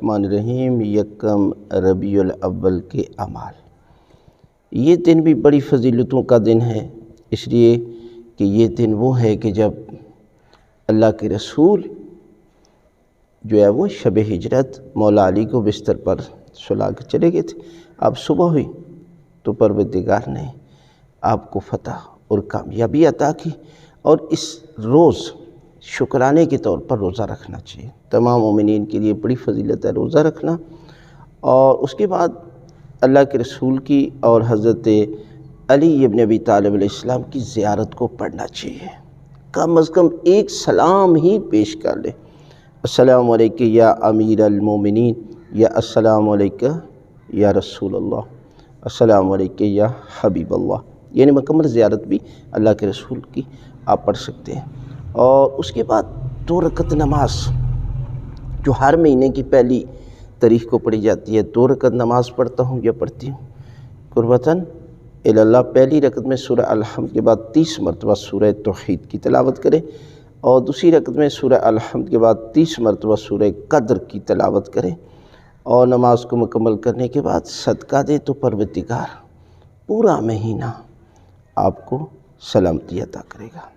الرحمن الرحیم یکم ربیع الاول کے اعمال۔ یہ دن بھی بڑی فضیلتوں کا دن ہے، اس لیے کہ یہ دن وہ ہے کہ جب اللہ کے رسول جو ہے وہ شب ہجرت مولا علی کو بستر پر سلا کے چلے گئے تھے۔ اب صبح ہوئی تو پروردگار نے آپ کو فتح اور کامیابی عطا کی، اور اس روز شکرانے کے طور پر روزہ رکھنا چاہیے۔ تمام مومنین کے لیے بڑی فضیلت ہے روزہ رکھنا، اور اس کے بعد اللہ کے رسول کی اور حضرت علی ابن ابی طالب علیہ السلام کی زیارت کو پڑھنا چاہیے۔ کم از کم ایک سلام ہی پیش کر لے، السلام علیکم یا امیر المومنین، یا السلام علیکم یا رسول اللہ، السلام علیکم یا حبیب اللہ، یعنی مکمل زیارت بھی اللہ کے رسول کی آپ پڑھ سکتے ہیں۔ اور اس کے بعد 2 رکعت نماز جو ہر مہینے کی پہلی تاریخ کو پڑھی جاتی ہے، 2 رکعت نماز پڑھتا ہوں یا پڑھتی ہوں قربتاً اللہ۔ پہلی رکعت میں سورہ الحمد کے بعد 30 مرتبہ سورہ توحید کی تلاوت کرے، اور دوسری رکعت میں سورہ الحمد کے بعد 30 مرتبہ سورہ قدر کی تلاوت کرے، اور نماز کو مکمل کرنے کے بعد صدقہ دے تو پروردگار پورا مہینہ آپ کو سلامتی عطا کرے گا۔